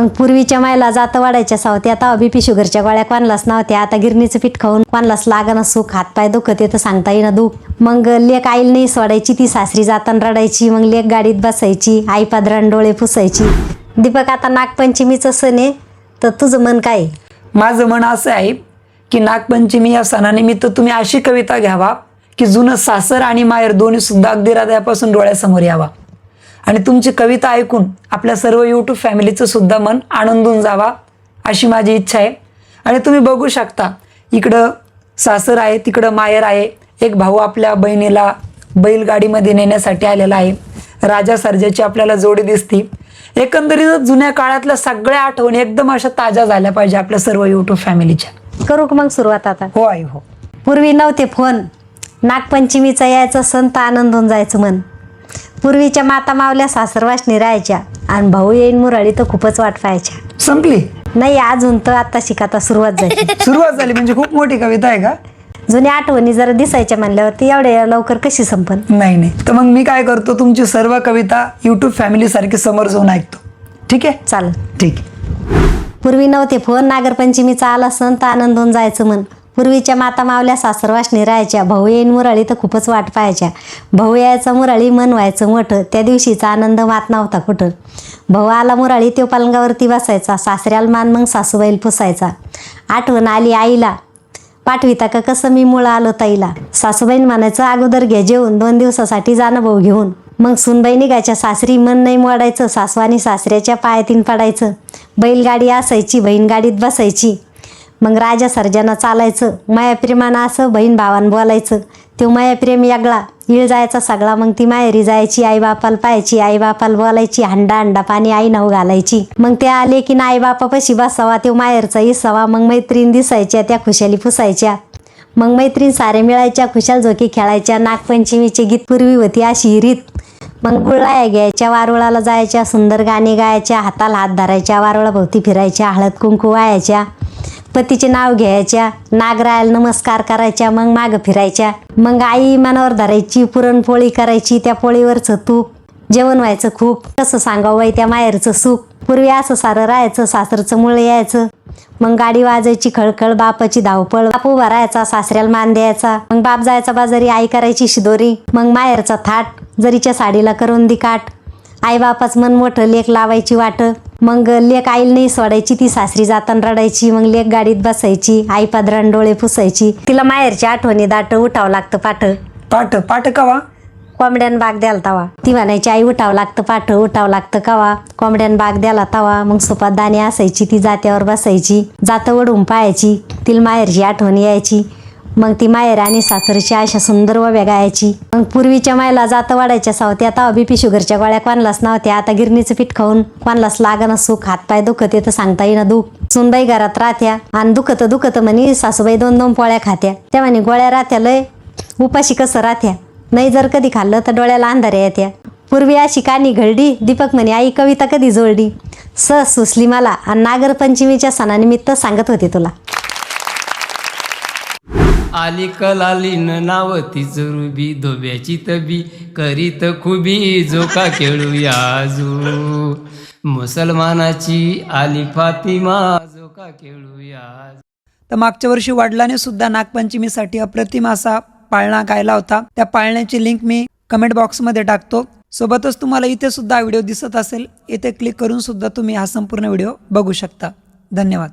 मग पूर्वीच्या मायला जातं वाढायच्या सावत्या, आता बीपी शुगरच्या गोळ्या कोणालाच नव्हत्या. आता गिरणीचं पीठ खाऊन कोणालाच लागणं सुख, हातपाय दुखत येतं सांगता येईना दुख. मग लेक आईला नाही सोडायची, ती सासरी जाताना रडायची. मग लेक गाडीत बसायची, आई पादरान डोळे पुसायची. दीपक, आता नागपंचमीचं सण आहे, तर तुझं मन काय आहे? माझं मन असं आहे की नागपंचमी या सणानिमित्त तुम्ही अशी कविता घ्यावा की जुनं सासर आणि माहेर दोन्ही सुद्धा अगदी हृदयापासून डोळ्यासमोर यावा. आणि तुमची कविता ऐकून आपल्या सर्व यूट्यूब फॅमिलीचं सुद्धा मन आनंदून जावा, अशी माझी इच्छा आहे. आणि तुम्ही बघू शकता, इकडं सासर आहे, तिकडं माहेर आहे. एक भाऊ आपल्या बहिणीला बैलगाडीमध्ये नेण्यासाठी आलेला आहे. राजा सर्जाची आपल्याला जोडी दिसती. एकंदरीत जुन्या काळातल्या सगळ्या आठवणी एकदम अशा ताज्या झाल्या पाहिजे आपल्या सर्व यूट्यूब फॅमिलीच्या. करू का मग सुरुवात आता? हो आई हो. पूर्वी नव्हते फोन, नागपंचमीचा यायचं सण तर आनंदून जायचं मन. पूर्वीच्या माता मावल्या सासरवासनी राहायच्या आणि भाऊ येईन मुरळी तर खूपच वाट पाहायच्या. संपली नाही, अजून तर आता शिकाता सुरुवात झाली. सुरुवात झाली म्हणजे खूप मोठी कविता आहे का? जुन्या आठवणी जरा दिसायच्या म्हणल्यावरती एवढ्या लवकर कशी संपन? नाही. तर मग मी काय करतो, तुमची सर्व कविता यूट्यूब फॅमिली सारखी समोर जाऊन ऐकतो. ठीक आहे? चालेल. ठीक आहे. पूर्वी नव्हते फोन, नागरपंचमीचा आला सण तर आनंदून जायचं मन. पूर्वीच्या माता मावल्या सासरवासनी राहायच्या, भाऊ येईन मुरळी तर खूपच वाट पाहायच्या. भाऊ यायचा मुरळी मन व्हायचं मोठं, त्या दिवशीचा आनंद मात नव्हता कुठं. भाऊ आला मुरळी तो पलंगावरती बसायचा, सासऱ्याला मान मग सासूबाईल पुसायचा. आठवण आली आईला, पाठविता का कसं मी मुळं आलो ताईला. सासूबाईन म्हणायचं अगोदर घे जेवून, 2 दिवसासाठी जाणं भाऊ घेऊन. मग सुनबाई निघायच्या सासरी, मन नाही मोडायचं, सासू आणि सासऱ्याच्या पायातीन पडायचं. बैलगाडी असायची, बहीण गाडीत बसायची. मग राजा सर्जानं चालायचं, मायाप्रेमानं असं बहीण भावानं बोलायचं. तो मायाप्रेम यागळा, इळ जायचा सगळा. मग ती माहेरी जायची, आईबापाला पाहायची, आईबापाला बोलायची, हंडा हंडा पाणी आई नाव घालायची. मग ते आले की ना आईबापापाशी बसावा, तो माहेरचा इसावा. मग मैत्रीण दिसायच्या, त्या खुशाली पुसायच्या. मग मैत्रीण सारे मिळायच्या, खुशाल झोके खेळायच्या. नागपंचमीचे गीत पूर्वी होती अशी रीत. मग गुळाया घ्यायच्या, वारुळाला जायच्या, सुंदर गाणे गायच्या, हाताला हात धरायच्या, वारुळाभोवती फिरायच्या, हळद कुंकू वायाच्या, पतीचे नाव घ्यायच्या, नागरायाला नमस्कार करायच्या, मग मागं फिरायच्या. मग आई मनावर धरायची, पुरणपोळी करायची, त्या पोळीवरचं तूप, जेवण व्हायचं खूप. कसं सांगावं बाई त्या माहेरचं सुख. पूर्वी असं सारं राहायचं, सासरचं मुळे यायचं. मग गाडी वाजायची खळखळ, बापाची धावपळ, बाप उभा राहायचा, सासऱ्याला मान द्यायचा. मग बाप जायचा बाजारी, आई करायची शिदोरी. मग माहेरचा थाट, जरीच्या साडीला करून दी काट. आई बापाच मन मोठं, लेक लावायची वाट. मग लेक आईला नाही सोडायची, ती सासरी जाताना रडायची. मग लेक गाडीत बसायची, आई पादरान डोळे पुसायची. तिला माहेरची आठवणी दाट, उठावं लागतं पाठ. पाठ पाठ कवा? कोंबड्यान बाग द्याला तवा. ती म्हणायची आई उठावं लागतं पाठ, उठावं लागतं कवा. कोंबड्यान बाग द्याला तवा. मग सोपात दाणे असायची, ती जात्यावर बसायची, जातं वडून पाहायची. तिला माहेरची आठवणी यायची. मग ती माहेर आणि सासरची अशा सुंदर वव्या गायची. मग पूर्वीच्या मायला जातं वाढायच्या सावत्या, आता बीपी शुगरच्या गोळ्या कोणालाच नव्हत्या. आता गिरणीचं पीठ खाऊन कोणालाच लागणं सुख, हातपाय दुखत येतं सांगता येईना दुख. सुनबाई घरात राहत्या आणि दुखत म्हणे सासूबाई 2-2 पोळ्या खात्या. त्या म्हणे गोळ्या राहत्या लय, उपाशी कसं राहत्या. नाही जर कधी खाल्लं तर डोळ्याला अंधाऱ्या येत्या. पूर्वी अशी कानी घडली, दीपक म्हणे आई कविता कधी जोडली. सुचली मला आणि नागरपंचमीच्या सणानिमित्त सांगत होते तुला. आली कलालीन नाव तिच रुबी, धोब्याची तबी करीत खुबी, जोका खेळूया आजू. मुसलमानाची आली फातिमा, जोका खेळूया. तर मागच्या वर्षी वडिलांनी सुद्धा नागपंचमीसाठी अप्रतिम असा पाळणा गायला होता. त्या पाळण्याची लिंक मी कमेंट बॉक्समध्ये टाकतो. सोबतच तुम्हाला इथे सुद्धा व्हिडिओ दिसत असेल, इथे क्लिक करून सुद्धा तुम्ही हा संपूर्ण व्हिडिओ बघू शकता. धन्यवाद.